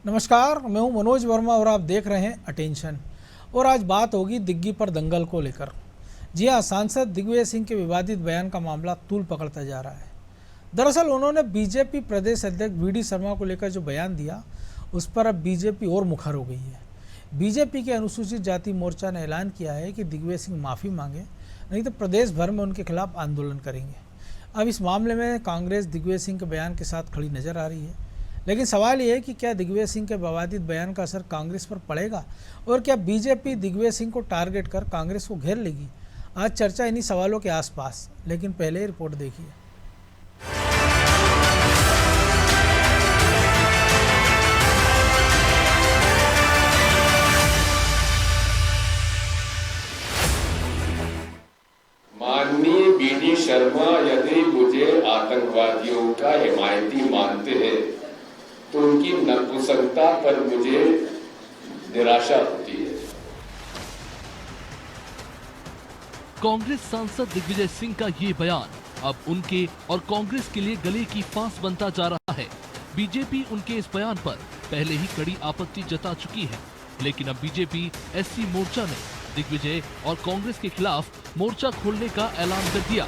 नमस्कार, मैं हूं मनोज वर्मा और आप देख रहे हैं अटेंशन। और आज बात होगी दिग्गी पर दंगल को लेकर। जी हां, सांसद दिग्विजय सिंह के विवादित बयान का मामला तूल पकड़ता जा रहा है। दरअसल उन्होंने बीजेपी प्रदेश अध्यक्ष वी.डी. शर्मा को लेकर जो बयान दिया, उस पर अब बीजेपी और मुखर हो गई है। बीजेपी के अनुसूचित जाति मोर्चा ने ऐलान किया है कि दिग्विजय सिंह माफ़ी मांगे, नहीं तो प्रदेश भर में उनके खिलाफ आंदोलन करेंगे। अब इस मामले में कांग्रेस दिग्विजय सिंह के बयान के साथ खड़ी नजर आ रही है, लेकिन सवाल ये है कि क्या दिग्विजय सिंह के विवादित बयान का असर कांग्रेस पर पड़ेगा और क्या बीजेपी दिग्विजय सिंह को टारगेट कर कांग्रेस को घेर लेगी। आज चर्चा इन्हीं सवालों के आसपास, लेकिन पहले ही रिपोर्ट देखिए। माननीय वी.डी. शर्मा यदि मुझे आतंकवादियों का हिमायती मानते हैं तो उनकी नपुंसकता पर मुझे निराशा होती है। कांग्रेस सांसद दिग्विजय सिंह का ये बयान अब उनके और कांग्रेस के लिए गले की फांस बनता जा रहा है। बीजेपी उनके इस बयान पर पहले ही कड़ी आपत्ति जता चुकी है, लेकिन अब बीजेपी एससी मोर्चा ने दिग्विजय और कांग्रेस के खिलाफ मोर्चा खोलने का ऐलान कर दिया।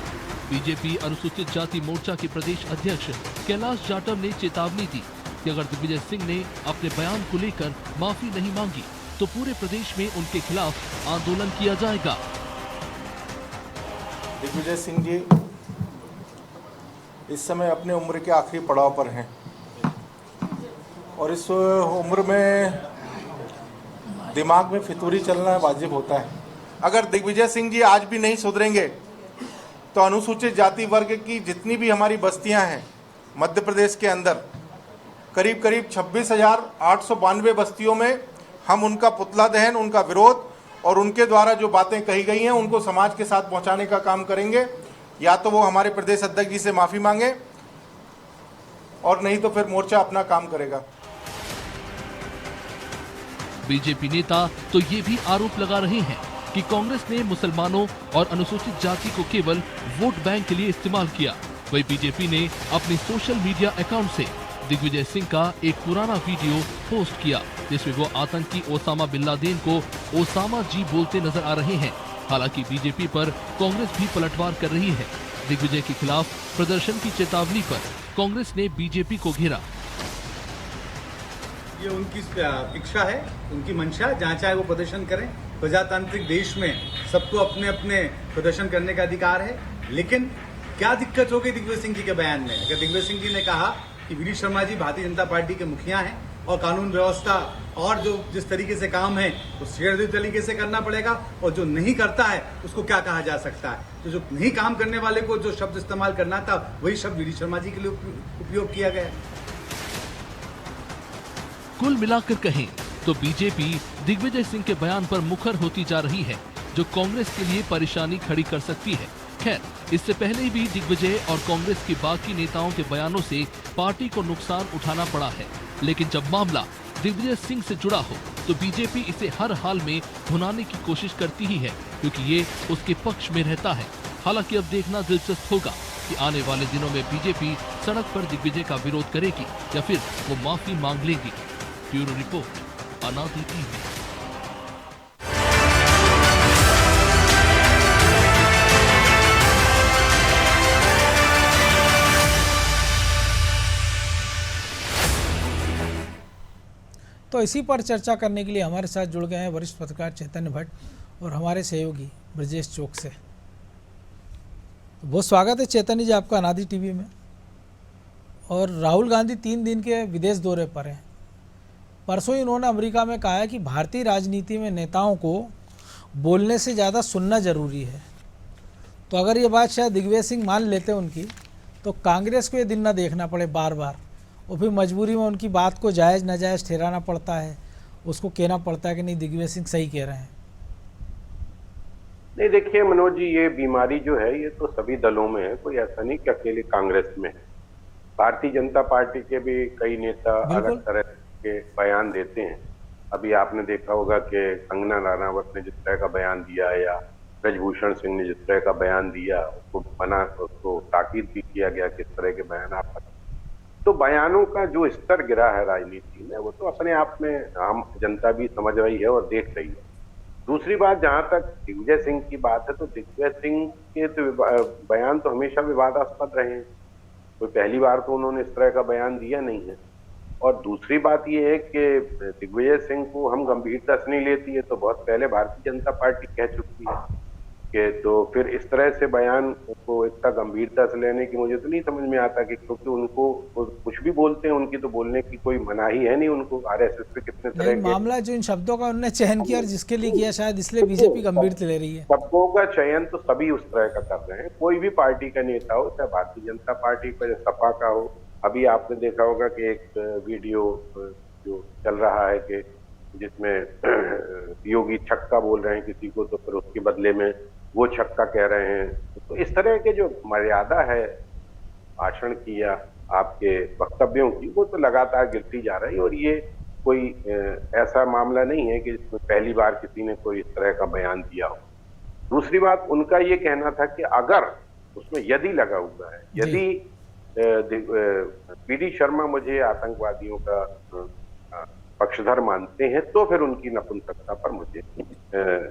बीजेपी अनुसूचित जाति मोर्चा के प्रदेश अध्यक्ष कैलाश जाटव ने चेतावनी दी कि अगर दिग्विजय सिंह ने अपने बयान को लेकर माफी नहीं मांगी तो पूरे प्रदेश में उनके खिलाफ आंदोलन किया जाएगा। दिग्विजय सिंह जी इस समय अपने उम्र के आखिरी पड़ाव पर हैं और इस उम्र में दिमाग में फितूरी चलना वाजिब होता है। अगर दिग्विजय सिंह जी आज भी नहीं सुधरेंगे तो अनुसूचित जाति वर्ग की जितनी भी हमारी बस्तियां हैं मध्य प्रदेश के अंदर, करीब 26,892 बस्तियों में हम उनका पुतला दहन, उनका विरोध और उनके द्वारा जो बातें कही गई हैं उनको समाज के साथ पहुंचाने का काम करेंगे। या तो वो हमारे प्रदेश अध्यक्ष जी से माफ़ी मांगे और नहीं तो फिर मोर्चा अपना काम करेगा। बीजेपी नेता तो ये भी आरोप लगा रहे हैं कि कांग्रेस ने मुसलमानों और अनुसूचित जाति को केवल वोट बैंक के लिए इस्तेमाल किया। वही बीजेपी ने अपने सोशल मीडिया अकाउंट से दिग्विजय सिंह का एक पुराना वीडियो पोस्ट किया, जिसमें वो आतंकी ओसामा बिन लादेन को ओसामा जी बोलते नजर आ रहे हैं। हालांकि बीजेपी पर कांग्रेस भी पलटवार कर रही है। दिग्विजय के खिलाफ प्रदर्शन की चेतावनी पर कांग्रेस ने बीजेपी को घेरा। ये उनकी इच्छा है, उनकी मंशा, जहाँ चाहे वो प्रदर्शन करें। प्रजातांत्रिक देश में सबको अपने अपने प्रदर्शन करने का अधिकार है। लेकिन क्या दिक्कत हो गई दिग्विजय सिंह जी के बयान में? अगर दिग्विजय सिंह जी ने कहा कि वी.डी. शर्मा जी भारतीय जनता पार्टी के मुखिया हैं और कानून व्यवस्था और जो जिस तरीके से काम है वो सीधे तरीके से करना पड़ेगा, और जो नहीं करता है उसको क्या कहा जा सकता है? तो जो नहीं काम करने वाले को जो शब्द इस्तेमाल करना था वही शब्द वी.डी. शर्मा जी के लिए उपयोग किया गया। कुल मिलाकर कहें तो बीजेपी दिग्विजय सिंह के बयान पर मुखर होती जा रही है, जो कांग्रेस के लिए परेशानी खड़ी कर सकती है। खैर, इससे पहले भी दिग्विजय और कांग्रेस के बाकी नेताओं के बयानों से पार्टी को नुकसान उठाना पड़ा है, लेकिन जब मामला दिग्विजय सिंह से जुड़ा हो तो बीजेपी इसे हर हाल में भुनाने की कोशिश करती ही है, क्योंकि ये उसके पक्ष में रहता है। हालांकि अब देखना दिलचस्प होगा कि आने वाले दिनों में बीजेपी सड़क पर दिग्विजय का विरोध करेगी या फिर वो माफी मांग लेगी। ब्यूरो रिपोर्ट, अनादि टीवी। तो इसी पर चर्चा करने के लिए हमारे साथ जुड़ गए हैं वरिष्ठ पत्रकार चैतन्य भट्ट और हमारे सहयोगी ब्रजेश चौक से। तो बहुत स्वागत है चैतन्य जी आपका अनादि टीवी में। और राहुल गांधी 3 दिन के विदेश दौरे पर हैं। परसों ही उन्होंने अमेरिका में कहा है कि भारतीय राजनीति में नेताओं को बोलने से ज़्यादा सुनना जरूरी है। तो अगर ये बात शायद दिग्विजय सिंह मान लेते उनकी, तो कांग्रेस को ये दिन ना देखना पड़े बार बार, और फिर मजबूरी में उनकी बात को जायज़ नाजायज़ ठहराना पड़ता है, उसको कहना पड़ता है कि नहीं दिग्विजय सिंह सही कह रहे हैं। नहीं, देखिए मनोज जी, ये बीमारी जो है ये तो सभी दलों में है, कोई ऐसा नहीं कि अकेले कांग्रेस में है। भारतीय जनता पार्टी के भी कई नेता अलग तरह के बयान देते हैं। अभी आपने देखा होगा कि कंगना रनावत ने जिस तरह का बयान दिया या ब्रजभूषण सिंह ने जिस तरह का बयान दिया, उसको ताकीद भी किया गया किस तरह के बयान आप। तो बयानों का जो स्तर गिरा है राजनीति में, वो तो अपने आप में हम जनता भी समझ रही है और देख रही है। दूसरी बात, जहां तक दिग्विजय सिंह की बात है, तो दिग्विजय सिंह के तो बयान तो हमेशा विवादास्पद रहे हैं। कोई पहली बार तो उन्होंने इस तरह का बयान दिया नहीं है। और दूसरी बात यह है कि दिग्विजय सिंह को हम गंभीरता से नहीं लेती है, तो बहुत पहले भारतीय जनता पार्टी कह चुकी है कि, तो फिर इस तरह से बयान को इतना गंभीरता से लेने की मुझे तो नहीं समझ में आता कि, क्योंकि उनको कुछ भी बोलते हैं, उनकी तो बोलने की कोई मनाही है नहीं उनको। आरएसएस पे कितने तरह के मामला जो इन शब्दों का उन्होंने चयन किया और जिसके लिए किया, शायद इसलिए बीजेपी गंभीरता ले रही है। शब्दों का चयन तो सभी उस तरह का कर रहे हैं, कोई भी पार्टी का नेता हो, चाहे भारतीय जनता पार्टी का, चाहे सपा का हो। अभी आपने देखा होगा कि एक वीडियो जो चल रहा है कि जिसमें योगी छक्का बोल रहे हैं किसी को, तो फिर उसके बदले में वो छक्का कह रहे हैं। तो इस तरह के जो मर्यादा है भाषण की या आपके वक्तव्यों की, वो तो लगातार गिरती जा रही है। और ये कोई ऐसा मामला नहीं है कि जिसमें पहली बार किसी ने कोई इस तरह का बयान दिया हो। दूसरी बात, उनका ये कहना था कि अगर उसमें यदि लगा हुआ है, यदि पीडी शर्मा मुझे आतंकवादियों का पक्षधर मानते हैं, तो फिर उनकी नपुंसकता पर मुझे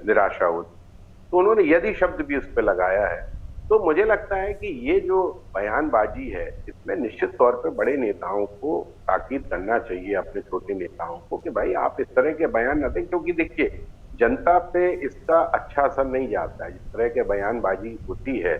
निराशा होती। तो उन्होंने यदि शब्द भी उस पर लगाया है। तो मुझे लगता है कि ये जो बयानबाजी है, इसमें निश्चित तौर पे बड़े नेताओं को ताकीद करना चाहिए, अपने छोटे नेताओं को, कि भाई आप इस तरह के बयान न दें। क्योंकि देखिए, जनता पे इसका अच्छा असर नहीं जाता है। जिस तरह के बयानबाजी होती है,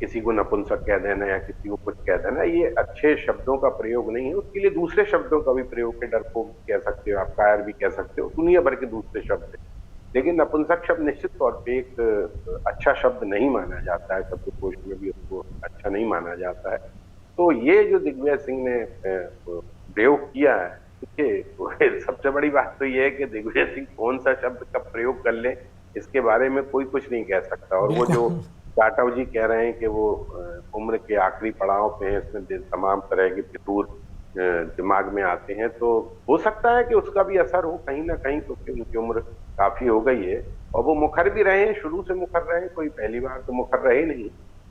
किसी को नपुंसक कह देना या किसी को कुछ कह देना, ये अच्छे शब्दों का प्रयोग नहीं है। उसके लिए दूसरे शब्दों का भी प्रयोग के, डरपोक कह सकते हो आप, कायर भी कह सकते हो, दुनिया भर के दूसरे शब्द है। लेकिन नपुंसक शब्द निश्चित तौर पे एक अच्छा शब्द नहीं माना जाता है, शब्दकोश में भी उसको अच्छा नहीं माना जाता है। तो ये जो दिग्विजय सिंह ने प्रयोग किया है, देखिए सबसे बड़ी बात तो ये है कि दिग्विजय सिंह कौन सा शब्द कब प्रयोग कर ले, इसके बारे में कोई कुछ नहीं कह सकता। और वो जो जाटव जी कह रहे हैं कि वो उम्र के आखिरी पड़ाव पे हैं, इसमें तमाम तरह के फितूर दिमाग में आते हैं, तो हो सकता है कि उसका भी असर हो कहीं ना कहीं, क्योंकि उनकी उम्र काफी हो गई है और वो मुखर भी रहे हैं, शुरू से मुखर रहे हैं, कोई पहली बार तो मुखर रहे नहीं।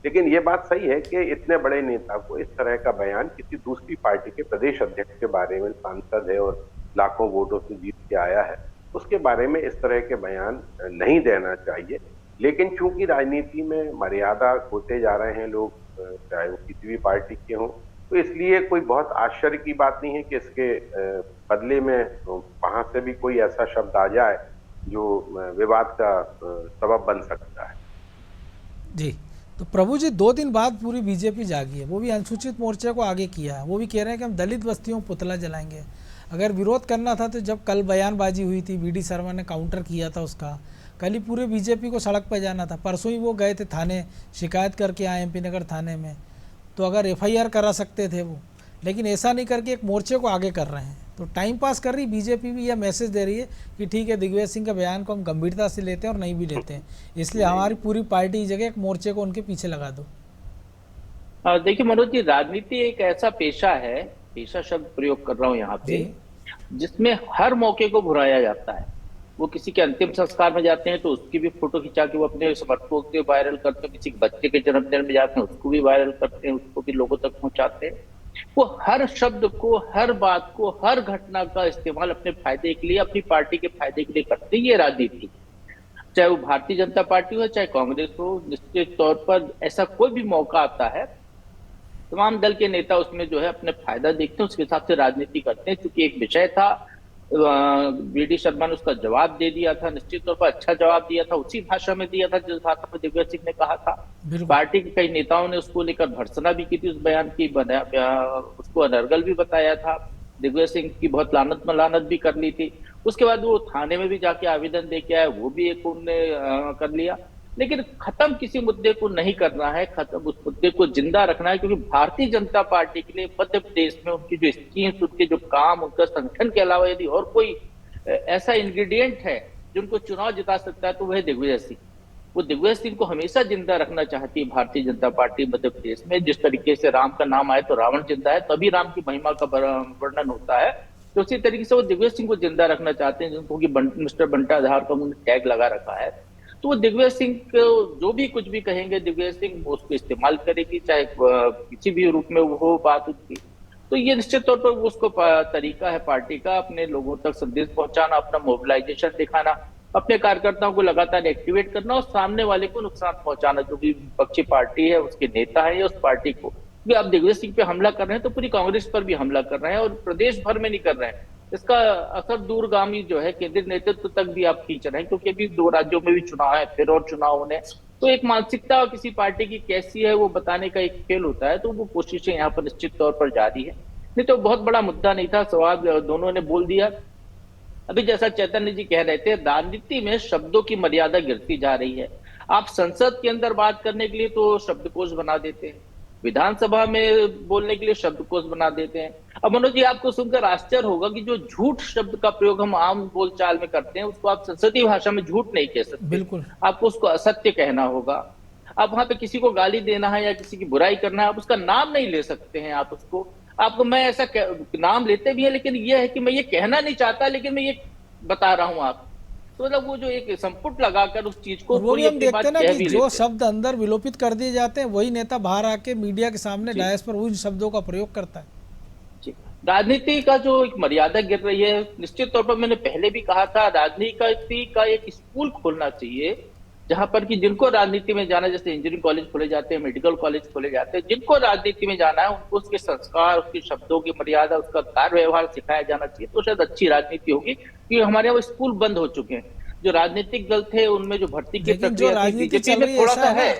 लेकिन ये बात सही है कि इतने बड़े नेता को इस तरह का बयान किसी दूसरी पार्टी के प्रदेश अध्यक्ष के बारे में, सांसद है और लाखों वोटों से जीत के आया है, उसके बारे में इस तरह के बयान नहीं देना चाहिए। लेकिन चूंकि राजनीति में मर्यादा होते जा रहे हैं लोग, चाहे वो किसी भी पार्टी के हों, तो इसलिए कोई बहुत आश्चर्य की बात नहीं है कि इसके बदले में वहां से भी कोई ऐसा शब्द आ जाए जो विवाद का सबब बन सकता है। जी, तो प्रभु जी, 2 दिन बाद पूरी बीजेपी जागी है, वो भी अनुसूचित मोर्चे को आगे किया है। वो भी कह रहे हैं कि हम दलित बस्तियों में पुतला जलाएंगे। अगर विरोध करना था तो जब कल बयानबाजी हुई थी, वीडी शर्मा ने काउंटर किया था उसका, कल ही पूरे बीजेपी को सड़क पर जाना था। परसों ही वो गए थे थाने, शिकायत करके आए एमपी नगर थाने में, तो अगर एफआईआर करा सकते थे वो, लेकिन ऐसा नहीं करके एक मोर्चे को आगे कर रहे हैं। तो टाइम पास कर रही बीजेपी भी यह मैसेज दे रही है कि ठीक है, दिग्विजय सिंह के बयान को हम गंभीरता से लेते हैं और नहीं भी लेते हैं, इसलिए हमारी पूरी पार्टी की जगह एक मोर्चे को उनके पीछे लगा दो। देखिए मनोज जी, राजनीति एक ऐसा पेशा है, पेशा शब्द प्रयोग कर रहा हूँ यहाँ पे, जिसमें हर मौके को भुराया जाता है। वो किसी के अंतिम संस्कार में जाते हैं तो उसकी भी फोटो खिंचा के वो अपने समर्थकों के वायरल करते हैं, किसी के बच्चे के जन्मदिन में जाते हैं उसको भी वायरल करते हैं, उसको भी लोगों तक पहुंचाते हैं। वो हर शब्द को, हर बात को, हर घटना का इस्तेमाल अपने फायदे के लिए, अपनी पार्टी के फायदे के लिए करते हैं। ये राजनीति, चाहे वो भारतीय जनता पार्टी हो चाहे कांग्रेस हो, निश्चित तौर पर ऐसा कोई भी मौका आता है, तमाम दल के नेता उसमें जो है अपने फायदा देखते हैं, उसके हिसाब से राजनीति करते हैं। क्योंकि एक विषय था, वीडी शर्मा ने उसका जवाब दे दिया था, निश्चित तौर पर अच्छा जवाब दिया था, उसी भाषा में दिया था जिस भाषा में दिग्विजय सिंह ने कहा था। पार्टी के कई नेताओं ने उसको लेकर भर्त्सना भी की थी, उस बयान की उसको अनर्गल भी बताया था, दिग्विजय सिंह की बहुत लानत मलानत भी कर ली थी। उसके बाद वो थाने में भी जाके आवेदन दे के आए, वो भी एक उन्होंने कर लिया। लेकिन खत्म किसी मुद्दे को नहीं करना है, खत्म उस मुद्दे को जिंदा रखना है। क्योंकि भारतीय जनता पार्टी के लिए मध्य प्रदेश में उनकी जो स्कीम्स, उनके जो काम, उनका संगठन के अलावा यदि और कोई ऐसा इंग्रेडिएंट है जो उनको चुनाव जिता सकता है तो वह दिग्विजय सिंह। वो दिग्विजय सिंह को हमेशा जिंदा रखना चाहती है भारतीय जनता पार्टी मध्य प्रदेश में। जिस तरीके से राम का नाम आए तो रावण जिंदा है, तभी राम की महिमा का वर्णन होता है, तो उसी तरीके से वो दिग्विजय सिंह को जिंदा रखना चाहते हैं, जिनको कि मिस्टर बंटा आधार का उन्होंने टैग लगा रखा है। तो वो दिग्विजय सिंह को जो भी कुछ भी कहेंगे, दिग्विजय सिंह उसको इस्तेमाल करेगी, चाहे किसी भी रूप में वो हो बात उनकी। तो ये निश्चित तौर पर उसको तरीका है पार्टी का अपने लोगों तक संदेश पहुंचाना, अपना मोबिलाइजेशन दिखाना, अपने कार्यकर्ताओं को लगातार एक्टिवेट करना और सामने वाले को नुकसान पहुंचाना, जो भी विपक्षी पार्टी है, उसके नेता है या उस पार्टी को। क्योंकि आप दिग्विजय सिंह पे हमला कर रहे हैं तो पूरी कांग्रेस पर भी हमला कर रहे हैं और प्रदेश भर में नहीं कर रहे हैं। इसका असर दूरगामी जो है केंद्रीय नेतृत्व तक भी आप खींच रहे हैं, क्योंकि अभी 2 राज्यों में भी चुनाव है, फिर और चुनाव होने। तो एक मानसिकता किसी पार्टी की कैसी है वो बताने का एक खेल होता है, तो वो कोशिशें यहाँ पर निश्चित तौर पर जारी है। नहीं तो बहुत बड़ा मुद्दा नहीं था, सवाल दोनों ने बोल दिया। अभी जैसा चैतन्य जी कह रहे थे, राजनीति में शब्दों की मर्यादा गिरती जा रही है। आप संसद के अंदर बात करने के लिए तो शब्दकोश बना देते हैं, विधानसभा में बोलने के लिए शब्दकोश बना देते हैं। अब मनोज जी, आपको सुनकर आश्चर्य होगा कि जो झूठ शब्द का प्रयोग हम आम बोलचाल में करते हैं उसको आप संसदीय भाषा में झूठ नहीं कह सकते। बिल्कुल, आपको उसको असत्य कहना होगा। आप वहां पे किसी को गाली देना है या किसी की बुराई करना है, आप उसका नाम नहीं ले सकते हैं। आप उसको, आपको मैं ऐसा नाम लेते भी है, लेकिन ये है कि मैं ये कहना नहीं चाहता, लेकिन मैं ये बता रहा हूं आप। तो मतलब वो जो एक संपुट लगाकर उस चीज को, वो भी हम देखते हैं ना कि जो शब्द अंदर विलोपित कर दिए जाते हैं वही नेता बाहर आके मीडिया के सामने डायस पर उन शब्दों का प्रयोग करता है। राजनीति का जो एक मर्यादा गिर रही है, निश्चित तौर पर मैंने पहले भी कहा था, राजनीति का एक स्कूल खोलना चाहिए जहां पर कि जिनको राजनीति में जाना, जैसे इंजीनियरिंग कॉलेज खोले जाते हैं, मेडिकल कॉलेज खोले जाते हैं, जिनको राजनीति में जाना है उनको उसके संस्कार, उसके शब्दों की मर्यादा, उसका कार्य व्यवहार सिखाया जाना चाहिए, तो शायद अच्छी राजनीति होगी। क्योंकि हमारे यहाँ स्कूल बंद हो चुके हैं। जो राजनीतिक दल थे उनमें जो भर्ती की प्रक्रिया थी, थोड़ा सा है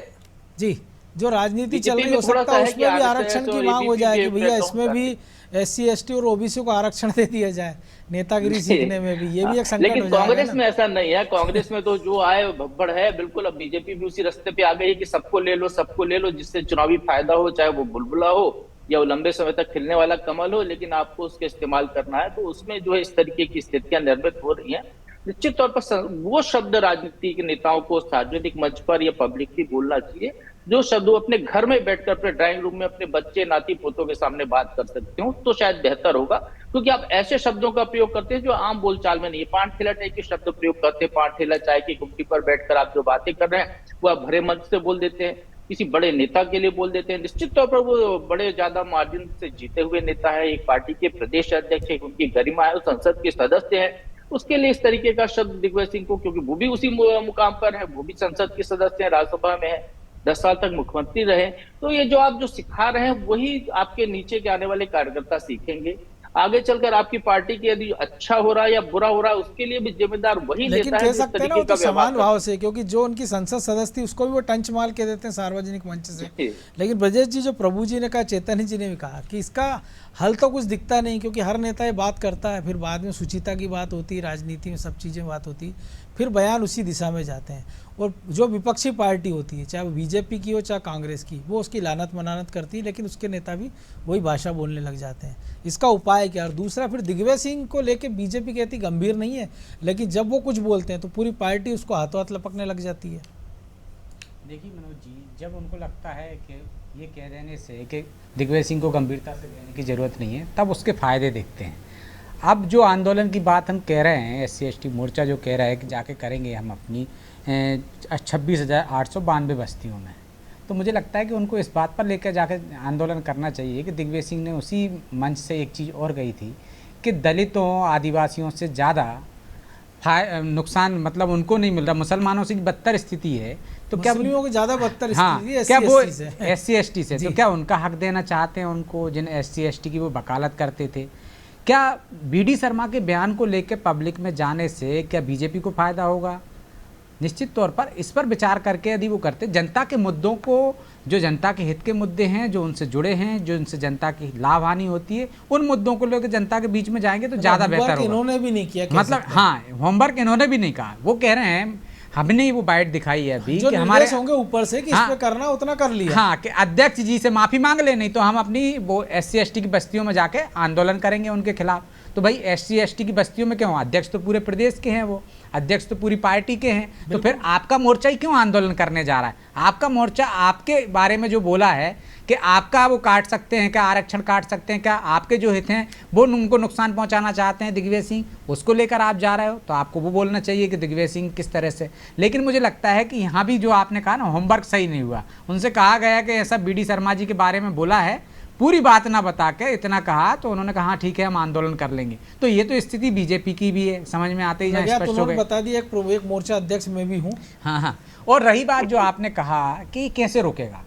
जी, जो राजनीति चल रही हो सकता है उसमें भी आरक्षण की मांग हो जाए कि भैया इसमें भी SC ST और OBC को आरक्षण दे दिया जाए नेतागिरी सीखने में भी, ये भी एक संकट हो जाएगा। लेकिन कांग्रेस में ऐसा नहीं है। कांग्रेस में तो जो आए भब्बड़ है बिल्कुल। अब बीजेपी भी उसी रास्ते पे आ गई है कि सबको ले लो, सबको ले लो, जिससे चुनावी फायदा हो, चाहे वो बुलबुला हो या वो लंबे समय तक खिलने वाला कमल हो, लेकिन आपको उसका इस्तेमाल करना है। तो उसमें जो है इस तरीके की स्थितियां निर्मित हो रही हैं। निश्चित तौर पर वो शब्द राजनीति के नेताओं को सार्वजनिक मंच पर या पब्लिकली बोलना चाहिए, जो शब्द वो अपने घर में बैठकर अपने ड्राइंग रूम में अपने बच्चे नाती पोतों के सामने बात कर सकते हो, तो शायद बेहतर होगा। क्योंकि आप ऐसे शब्दों का प्रयोग करते हैं जो आम बोलचाल में नहीं है। पान ठेला टाइप के शब्द प्रयोग करते हैं। पान ठेला चाय की गुमटी पर बैठकर आप जो बातें कर रहे हैं वो आप भरे मंच से बोल देते हैं, किसी बड़े नेता के लिए बोल देते हैं। निश्चित तौर पर वो बड़े ज्यादा मार्जिन से जीते हुए नेता है, एक पार्टी के प्रदेश अध्यक्ष है, उनकी गरिमा है, संसद के सदस्य है, उसके लिए इस तरीके का शब्द दिग्विजय सिंह को, क्योंकि वो भी उसी मुकाम पर है, वो भी संसद के सदस्य हैं, राज्यसभा में है, 10 साल तक मुख्यमंत्री रहे। तो ये जो आप जो सिखा रहे हैं वही आपके नीचे के आने वाले कार्यकर्ता सीखेंगे। आगे चलकर आपकी पार्टी के यदि अच्छा हो रहा है या बुरा हो रहा है उसके लिए भी जिम्मेदार वही नेता है। लेकिन कह सकते हैं ना वो तो समान भाव से, क्योंकि जो उनकी संसद सदस्य थी उसको भी वो टंच माल के देते हैं सार्वजनिक मंच से। लेकिन ब्रजेश जी, जो प्रभु जी ने कहा, चैतन्य जी ने भी कहा कि इसका हल तो कुछ दिखता नहीं, क्योंकि हर नेता ये बात करता है, फिर बाद में सुचिता की बात होती है, राजनीति में सब चीज़ें बात होती, फिर बयान उसी दिशा में जाते हैं। और जो विपक्षी पार्टी होती है, चाहे वो बीजेपी की हो चाहे कांग्रेस की, वो उसकी लानत मनानत करती है, लेकिन उसके नेता भी वही भाषा बोलने लग जाते हैं। इसका उपाय क्या? और दूसरा, फिर दिग्विजय सिंह को लेके बीजेपी कहती गंभीर नहीं है, लेकिन जब वो कुछ बोलते हैं तो पूरी पार्टी उसको हाथों हाथ लपकने लग जाती है। देखिए मनोज जी, जब उनको लगता है कि ये कह देने से कि दिग्विजय सिंह को गंभीरता से लेने की ज़रूरत नहीं है, तब उसके फ़ायदे देखते हैं। अब जो आंदोलन की बात हम कह रहे हैं, SC ST मोर्चा जो कह रहा है कि जाके करेंगे हम अपनी 26,892 बस्तियों में, तो मुझे लगता है कि उनको इस बात पर लेकर जाकर आंदोलन करना चाहिए कि दिग्विजय सिंह ने उसी मंच से एक चीज़ और कही थी कि दलितों, आदिवासियों से ज़्यादा नुकसान मतलब उनको नहीं मिल रहा, मुसलमानों से बदतर स्थिति है। तो क्या मुस्लिमों की ज़्यादा बदतर स्थिति है क्या वो SC ST से? तो क्या उनका हक देना चाहते हैं उनको, जिन SC ST की वो वकालत करते थे? क्या BD शर्मा के बयान को लेकर पब्लिक में जाने से क्या बीजेपी को फ़ायदा होगा? निश्चित तौर पर इस पर विचार करके यदि वो करते, जनता के मुद्दों को, जो जनता के हित के मुद्दे हैं, जो उनसे जुड़े हैं, जो उनसे जनता की लाभ हानि होती है, उन मुद्दों को लेकर जनता के बीच में जाएंगे तो ज़्यादा बेहतर होगा। इन्होंने भी नहीं किया, मतलब हाँ, होमवर्क इन्होंने भी नहीं कहा। वो कह रहे हैं, हमने वो बाइट दिखाई है अभी कि हमारे होंगे ऊपर से कि इस पे करना उतना कर लिया। हाँ, कि अध्यक्ष जी से माफी मांग ले, नहीं तो हम अपनी वो SC ST की बस्तियों में जाके आंदोलन करेंगे उनके खिलाफ। तो भाई SC ST की बस्तियों में क्यों? अध्यक्ष तो पूरे प्रदेश के हैं, वो अध्यक्ष तो पूरी पार्टी के हैं, तो फिर आपका मोर्चा ही क्यों आंदोलन करने जा रहा है? आपका मोर्चा आपके बारे में जो बोला है कि आपका वो काट सकते हैं क्या, आरक्षण काट सकते हैं क्या, आपके जो हित हैं वो उनको नुकसान पहुंचाना चाहते हैं दिग्विजय सिंह, उसको लेकर आप जा रहे हो, तो आपको वो बोलना चाहिए कि दिग्विजय सिंह किस तरह से। लेकिन मुझे लगता है कि यहाँ भी जो आपने कहा ना, होमवर्क सही नहीं हुआ। उनसे कहा गया कि ऐसा BD शर्मा जी के बारे में बोला है, पूरी बात ना बता के इतना कहा, तो उन्होंने कहा ठीक है हम आंदोलन कर लेंगे। तो ये तो स्थिति बीजेपी की भी है, समझ में आते ही लग गया, स्पष्ट हो गए। बता दिया एक मोर्चा अध्यक्ष मैं भी हूँ। हाँ हाँ। और रही बात जो आपने कहा कि कैसे रुकेगा,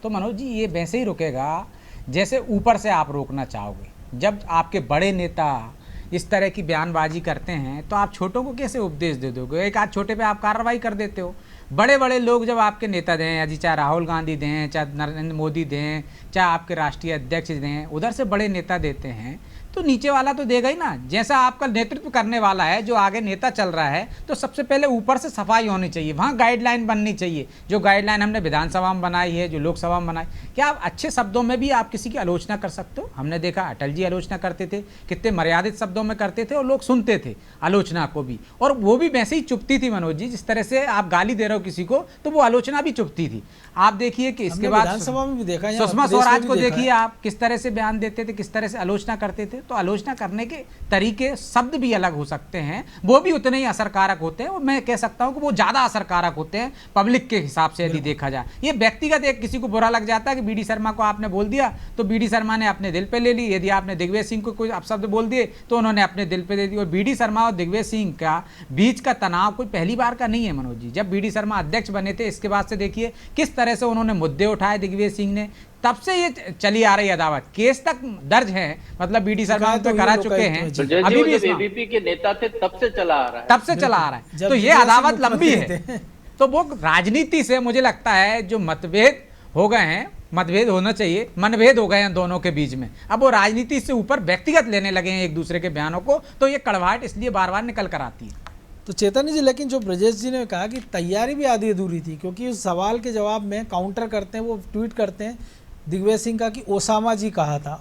तो मनोज जी ये वैसे ही रुकेगा जैसे ऊपर से आप रोकना चाहोगे। जब आपके बड़े नेता इस तरह की बयानबाजी करते हैं तो आप छोटों को कैसे उपदेश दे दोगे? एक आध छोटे पे आप कार्रवाई कर देते हो। बड़े बड़े लोग जब आपके नेता दें, अजी चाहे राहुल गांधी दें, चाहे नरेंद्र मोदी दें, चाहे आपके राष्ट्रीय अध्यक्ष दें, उधर से बड़े नेता देते हैं तो नीचे वाला तो देगा ही ना। जैसा आपका नेतृत्व करने वाला है, जो आगे नेता चल रहा है, तो सबसे पहले ऊपर से सफाई होनी चाहिए, वहाँ गाइडलाइन बननी चाहिए। जो गाइडलाइन हमने विधानसभा में बनाई है, जो लोकसभा में बनाई, क्या आप अच्छे शब्दों में भी आप किसी की आलोचना कर सकते हो? हमने देखा अटल जी आलोचना करते थे, कितने मर्यादित शब्दों में करते थे और लोग सुनते थे आलोचना को भी, और वो भी वैसे ही चुपती थी मनोज जी। जिस तरह से आप गाली दे रहे हो किसी को तो वो आलोचना भी चुपती थी। आप देखिए कि इसके बाद विधानसभा में भी देखा, सुषमा स्वराज को देखिए आप किस तरह से बयान देते थे, किस तरह से आलोचना करते थे। तो आलोचना करने के तरीके, शब्द भी अलग हो सकते हैं, वो भी उतने ही असरकारक होते हैं, और मैं कह सकता हूं कि वो ज्यादा असरकारक होते हैं पब्लिक के हिसाब से यदि देखा जाए। ये व्यक्तिगत एक किसी को बुरा लग जाता है कि बीडी शर्मा को आपने बोल दिया तो बीडी शर्मा ने अपने दिल पे ले ली, यदि आपने दिग्विजय सिंह को कोई अपशब्द बोल दिए तो उन्होंने अपने दिल पे दे दी। और बीडी शर्मा और दिग्विजय सिंह का बीच का तनाव कोई पहली बार का नहीं है मनोज जी। जब बीडी शर्मा अध्यक्ष बने थे, इसके बाद से देखिए किस तरह से उन्होंने मुद्दे उठाए दिग्विजय सिंह ने, तब से ये चली आ रही अदावत, केस तक दर्ज है, मतलब बीडी शर्मा पे करा चुके हैं, अभी भी एबीपी के नेता थे तब से चला आ रहा है, तब से चला आ रहा है। तो ये अदावत लंबी है। तो वो राजनीति से मुझे लगता है जो मतभेद हो गए हैं, मतभेद होना चाहिए, मनभेद हो गए हैं दोनों के बीच में, अब वो राजनीति से ऊपर व्यक्तिगत लेने लगे हैं एक दूसरे के बयानों को, तो ये कड़वाहट इसलिए बार बार निकल कर आती है। तो चेतन जी, लेकिन जो ब्रजेश जी ने कहा कि तैयारी भी आधी अधूरी थी, क्योंकि उस सवाल के जवाब में काउंटर करते हैं, वो ट्वीट करते हैं दिग्विजय सिंह का कि ओसामा जी कहा था।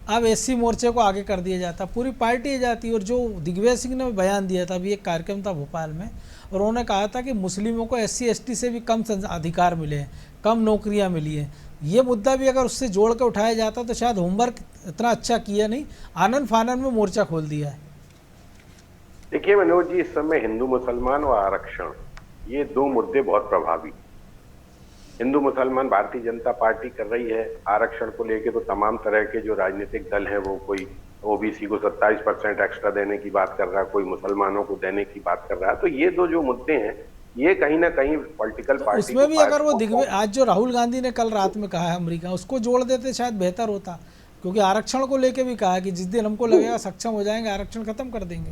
अब एससी मोर्चे को आगे कर दिया जाता, पूरी पार्टी आ जाती। और जो दिग्विजय सिंह ने बयान दिया था, अभी एक कार्यक्रम था भोपाल में, और उन्होंने कहा था कि मुस्लिमों को SC ST से भी कम अधिकार मिले हैं, कम नौकरियां मिली हैं। ये मुद्दा भी अगर उससे जोड़ कर उठाया जाता तो शायद होमवर्क इतना अच्छा किया नहीं, आनन फानन में मोर्चा खोल दिया है। देखिए मनोज जी, इस समय हिंदू मुसलमान और आरक्षण, ये दो मुद्दे बहुत प्रभावी। हिंदू मुसलमान भारतीय जनता पार्टी कर रही है, आरक्षण को लेके तो तमाम तरह के जो राजनीतिक दल हैं, वो कोई OBC को 27% एक्स्ट्रा देने की बात कर रहा है, कोई मुसलमानों को देने की बात कर रहा है। तो ये दो जो मुद्दे हैं, ये कहीं ना कहीं पॉलिटिकल पार्टी, उसमें भी अगर वो आज जो राहुल गांधी ने कल रात में कहा है अमेरिका, उसको जोड़ देते शायद बेहतर होता, क्योंकि आरक्षण को लेके भी कहा कि जिस दिन हमको लगेगा सक्षम हो जाएंगे, आरक्षण खत्म कर देंगे।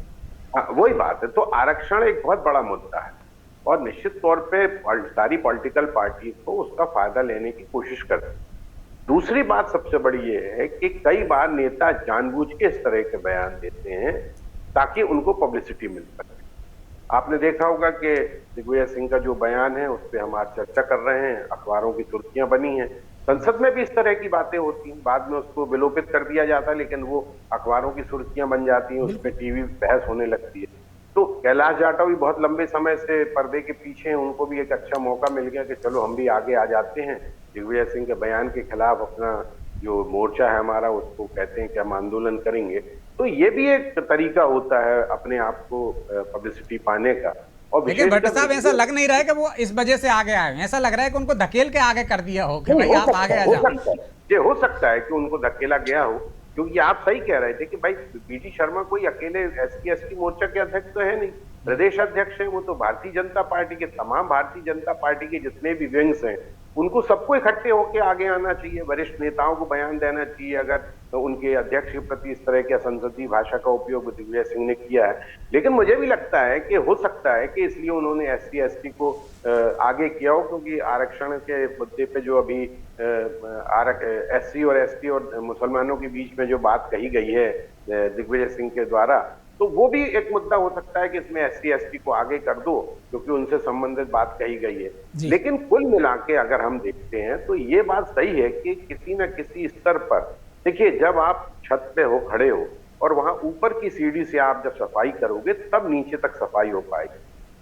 हाँ, वही बात है। तो आरक्षण एक बहुत बड़ा मुद्दा है, और निश्चित तौर पे सारी पॉलिटिकल पार्टी को उसका फायदा लेने की कोशिश करती है। दूसरी बात सबसे बड़ी ये है कि कई बार नेता जानबूझ के इस तरह के बयान देते हैं ताकि उनको पब्लिसिटी मिल सके। आपने देखा होगा कि दिग्विजय सिंह का जो बयान है, उस पर हम आज चर्चा कर रहे हैं, अखबारों की सुर्खियां बनी हैं, संसद में भी इस तरह की बातें होती हैं, बाद में उसको विलोपित कर दिया जाता है, लेकिन वो अखबारों की सुर्खियां बन जाती हैं, उस पर टीवी बहस होने लगती है। तो कैलाश जाटव भी बहुत लंबे समय से पर्दे के पीछे हैं, उनको भी एक अच्छा मौका मिल गया कि चलो हम भी आगे आ जाते हैं, दिग्विजय सिंह के बयान के खिलाफ अपना जो मोर्चा है हमारा, उसको कहते हैं कि हम आंदोलन करेंगे। तो ये भी एक तरीका होता है अपने आप को पब्लिसिटी पाने का। और लेकिन भट्ट साहब, ऐसा लग नहीं रहा है कि वो इस वजह से आगे आए, ऐसा लग रहा है कि उनको धकेल के आगे कर दिया हो कि भाई आप आगे आ जाओ। ये हो सकता है कि उनको धकेला गया हो, क्योंकि आप सही कह रहे थे कि भाई बीडी शर्मा कोई अकेले SC ST मोर्चा के अध्यक्ष तो है नहीं, प्रदेश अध्यक्ष है। वो तो भारतीय जनता पार्टी के, तमाम भारतीय जनता पार्टी के जितने भी विंग्स हैं, उनको सबको इकट्ठे होकर आगे आना चाहिए, वरिष्ठ नेताओं को बयान देना चाहिए। अगर तो उनके अध्यक्ष के प्रति इस तरह की असंसदीय भाषा का उपयोग दिग्विजय सिंह ने किया है, लेकिन मुझे भी लगता है कि हो सकता है कि इसलिए उन्होंने SC ST को आगे किया हो, क्योंकि आरक्षण के मुद्दे पे जो अभी SC और ST और मुसलमानों के बीच में जो बात कही गई है दिग्विजय सिंह के द्वारा, तो वो भी एक मुद्दा हो सकता है कि इसमें SC ST को आगे कर दो, क्योंकि उनसे संबंधित बात कही गई है। लेकिन कुल मिला के अगर हम देखते हैं तो ये बात सही है कि किसी न किसी स्तर पर, देखिए जब आप छत पे हो, खड़े हो, और वहां ऊपर की सीढ़ी से आप जब सफाई करोगे तब नीचे तक सफाई हो पाएगी।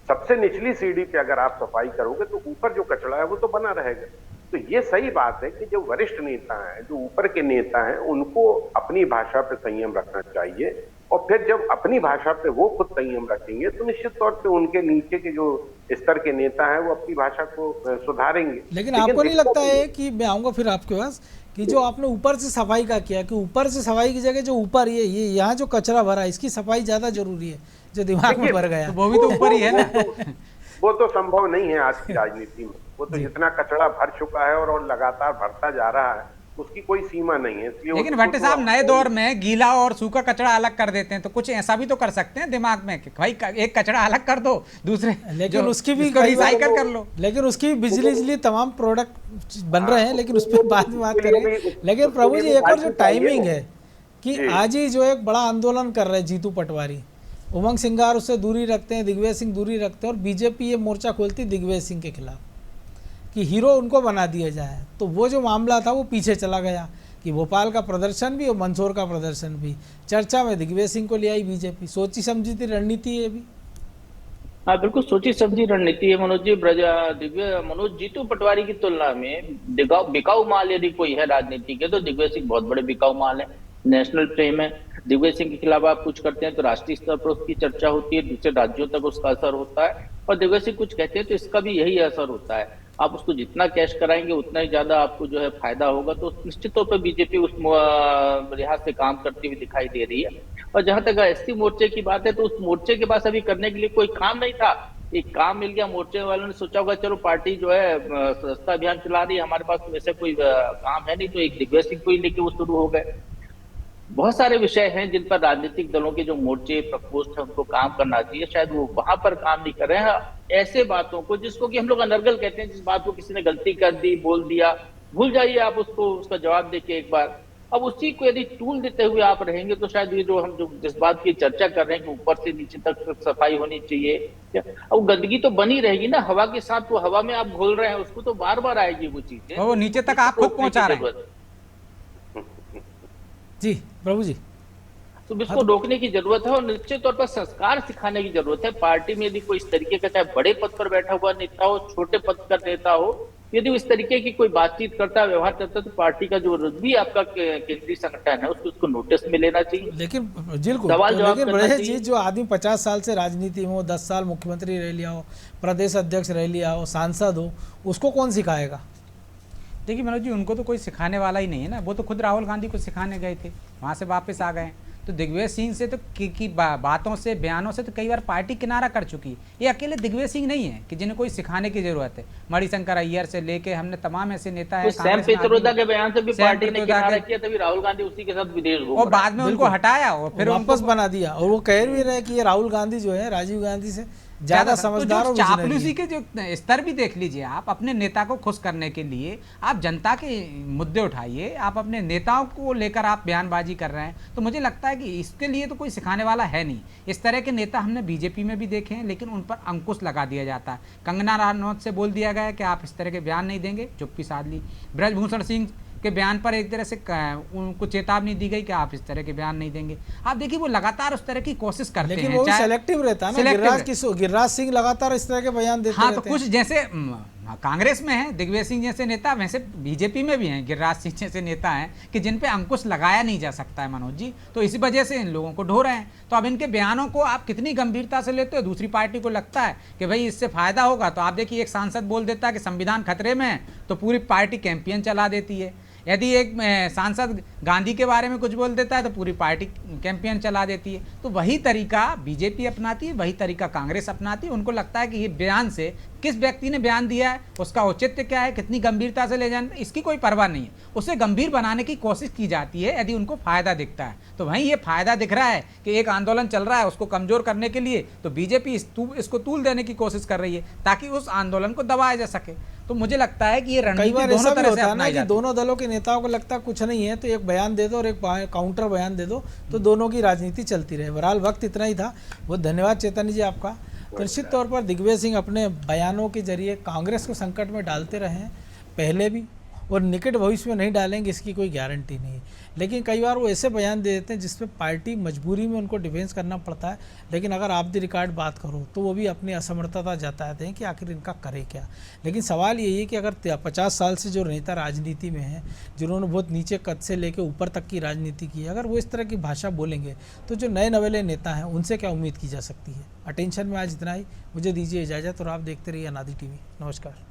सबसे निचली सीढ़ी पे अगर आप सफाई करोगे तो ऊपर जो कचरा है वो तो बना रहेगा। तो ये सही बात है कि जो वरिष्ठ नेता हैं, जो ऊपर के नेता हैं, उनको अपनी भाषा पे संयम रखना चाहिए, और फिर जब अपनी भाषा पे वो खुद संयम रखेंगे तो निश्चित तौर पे उनके नीचे के जो स्तर के नेता हैं वो अपनी भाषा को सुधारेंगे। लेकिन आपको नहीं लगता है कि, मैं आऊंगा फिर आपके पास, कि कि जो आपने ऊपर से सफाई का किया, कि ऊपर से सफाई की जगह जो ऊपर ये यहाँ जो कचरा भरा है इसकी सफाई ज़्यादा जरूरी है, जो दिमाग में भर गया। तो वो भी तो ऊपर ही है ना। वो तो संभव नहीं है आज की राजनीति में। वो तो जितना कचरा भर चुका है और लगातार भरता जा रहा है, उसकी कोई सीमा नहीं है। इसलिए लेकिन भट्ट साहब नए दौर में गीला और सूखा कचरा अलग कर देते हैं, तो कुछ ऐसा भी तो कर सकते हैं दिमाग में कि भाई एक कचरा अलग कर दो, दूसरे लेकिन उसकी भी रिसाइकल कर लो। लेकिन उसकी बिजली तमाम प्रोडक्ट बन रहे हैं, लेकिन उस पर बाद में बात करेंगे। लेकिन प्रभु जी एक और जो टाइमिंग है कि आज ही जो एक बड़ा आंदोलन कर रहे हैं जीतू पटवारी, उमंग सिंगार उससे दूरी रखते हैं, दिग्विजय सिंह दूरी रखते हैं, और बीजेपी ये मोर्चा खोलती दिग्विजय सिंह के खिलाफ कि हीरो उनको बना दिया जाए। तो वो जो मामला था वो पीछे चला गया कि भोपाल का प्रदर्शन भी और मंदसौर का प्रदर्शन भी चर्चा में दिग्विजय सिंह को ले आई बीजेपी। सोची समझी थी रणनीति है भी। हाँ बिल्कुल सोची समझी रणनीति है मनोज जी। मनोज जीतू पटवारी की तुलना में बिकाऊ माल यदि कोई है राजनीति के, तो दिग्विजय सिंह बहुत बड़े बिकाऊ माल है। नेशनल फेम है। दिग्विजय सिंह के खिलाफ आप कुछ करते हैं तो राष्ट्रीय स्तर पर उसकी चर्चा होती है, दूसरे राज्यों तक उसका असर होता है, और दिग्विजय सिंह कुछ कहते हैं तो इसका भी यही असर होता है। आप उसको जितना कैश कराएंगे उतना ही ज्यादा आपको जो है फायदा होगा। तो निश्चित तौर पर बीजेपी उस लिहाज से काम करती हुई दिखाई दे रही है। और जहां तक एसटी मोर्चे की बात है, तो उस मोर्चे के पास अभी करने के लिए कोई काम नहीं था। एक काम मिल गया, मोर्चे वालों ने सोचा होगा चलो पार्टी जो है सस्ता अभियान चला रही है, हमारे पास तो वैसे कोई काम है नहीं, तो एक दिग्विजय सिंह को ही लेके वो शुरू हो गए। बहुत सारे विषय हैं जिन पर राजनीतिक दलों के जो मोर्चे प्रकोष्ठ है उनको काम करना चाहिए, शायद वो वहां पर काम नहीं कर रहे हैं। ऐसे बातों को जिसको कि हम लोग अनर्गल कहते हैं, जिस बात को किसी ने गलती कर दी, बोल दिया, भूल जाइए आप उसको, उसका जवाब देके एक बार। अब उसी को यदि टूल देते हुए आप रहेंगे तो शायद ये जो हम जो जिस बात की चर्चा कर रहे हैं कि ऊपर से नीचे तक सफाई होनी चाहिए, अब गंदगी तो बनी रहेगी ना हवा के साथ। वो हवा में आप घोल रहे हैं उसको, तो बार बार आएगी वो चीजें, वो नीचे तक आप खुद पहुंचा रहे हैं। जी प्रभु जी, तो इसको रोकने की जरूरत है और निश्चित तौर पर संस्कार सिखाने की जरूरत है। पार्टी में यदि कोई इस तरीके का, चाहे बड़े पद पर बैठा हुआ नेता हो, छोटे पद का नेता हो, यदि इस तरीके की कोई बातचीत करता है, व्यवहार करता है, तो पार्टी का जो भी आपका केंद्रीय संगठन है उसको नोटिस में लेना चाहिए। लेकिन बिल्कुल सवाल जवाब लेकिन करना बड़े चाहिए। चीज जो आदमी 50 साल से राजनीति में हो, 10 साल मुख्यमंत्री रह लिया हो, प्रदेश अध्यक्ष रह लिया हो, सांसद हो, उसको कौन सिखाएगा? देखिए मनोज जी, उनको तो कोई सिखाने वाला ही नहीं है ना। वो तो खुद राहुल गांधी को सिखाने गए थे, वहाँ से वापस आ गए। तो दिग्विजय सिंह से तो की बातों से, बयानों से तो कई बार पार्टी किनारा कर चुकी है। ये अकेले दिग्विजय सिंह नहीं है कि जिन्हें कोई सिखाने की जरूरत है। मणिशंकर अय्यर से लेके हमने तमाम ऐसे नेता हैं, सैम पित्रोदा के बयान से भी पार्टी ने किनारा किया, तभी राहुल गांधी उसी के साथ विदेश घूम और बाद में उनको हटाया और फिर वापस बना दिया। और वो कह भी रहे कि ये राहुल गांधी जो है राजीव गांधी से ज्यादा समझदार और चापलूसी के जो स्तर भी देख लीजिए आप। अपने नेता को खुश करने के लिए आप जनता के मुद्दे उठाइए, आप अपने नेताओं को लेकर आप बयानबाजी कर रहे हैं। तो मुझे लगता है कि इसके लिए तो कोई सिखाने वाला है नहीं। इस तरह के नेता हमने बीजेपी में भी देखे हैं, लेकिन उन पर अंकुश लगा दिया जाता है। कंगना रनौत से बोल दिया गया कि आप इस तरह के बयान नहीं देंगे, चुप्पी साध ली। ब्रजभूषण सिंह के बयान पर एक तरह से उनको चेतावनी दी गई कि आप इस तरह के बयान नहीं देंगे। आप देखिए वो लगातार उस तरह की कोशिश करते हैं, लेकिन वो सेलेक्टिव रहता है ना। गिरिराज सिंह लगातार इस तरह के बयान देते हाँ, तो कुछ जैसे कांग्रेस में है दिग्विजय सिंह जैसे नेता, वैसे बीजेपी में भी हैं गिरिराज सिंह जैसे नेता हैं कि जिन पे अंकुश लगाया नहीं जा सकता है मनोज जी। तो इसी वजह से इन लोगों को ढो रहे हैं। तो अब इनके बयानों को आप कितनी गंभीरता से लेते हो? दूसरी पार्टी को लगता है कि भाई इससे फायदा होगा। तो आप देखिए एक सांसद बोल देता है कि संविधान खतरे में है, तो पूरी पार्टी कैंपेन चला देती है। यदि एक सांसद गांधी के बारे में कुछ बोल देता है तो पूरी पार्टी कैंपेन चला देती है। तो वही तरीका बीजेपी अपनाती है, वही तरीका कांग्रेस अपनाती है। उनको लगता है कि ये बयान से किस व्यक्ति ने बयान दिया है, उसका औचित्य क्या है, कितनी गंभीरता से ले जाने, इसकी कोई परवाह नहीं है। उसे गंभीर बनाने की कोशिश की जाती है यदि उनको फायदा दिखता है। तो वहीं ये फायदा दिख रहा है कि एक आंदोलन चल रहा है, उसको कमजोर करने के लिए तो बीजेपी इसको तूल देने की कोशिश कर रही है ताकि उस आंदोलन को दबाया जा सके। तो मुझे लगता है कि ये रणनीति दोनों तरह से अपनाई जाती है। दोनों दलों के नेताओं को लगता है कुछ नहीं है तो एक बयान दे दो और एक काउंटर बयान दे दो, तो दोनों की राजनीति चलती रहे। बहरहाल वक्त इतना ही था। बहुत धन्यवाद चेतन जी आपका। तो निश्चित तौर पर दिग्विजय सिंह अपने बयानों के जरिए कांग्रेस को संकट में डालते रहे हैं पहले भी, और निकट भविष्य में नहीं डालेंगे इसकी कोई गारंटी नहीं है। लेकिन कई बार वो ऐसे बयान दे देते हैं जिसमें पार्टी मजबूरी में उनको डिफेंस करना पड़ता है। लेकिन अगर आप दी रिकॉर्ड बात करो तो वो भी अपनी असमर्थता जताते हैं कि आखिर इनका करे क्या। लेकिन सवाल यही है कि अगर 50 साल से जो नेता राजनीति में हैं, जिन्होंने बहुत नीचे कद से लेकर ऊपर तक की राजनीति की है, अगर वो इस तरह की भाषा बोलेंगे तो जो नए नवेले नेता हैं उनसे क्या उम्मीद की जा सकती है। अटेंशन में आज इतना ही। मुझे दीजिए इजाज़त और आप देखते रहिए अनादि टीवी। नमस्कार।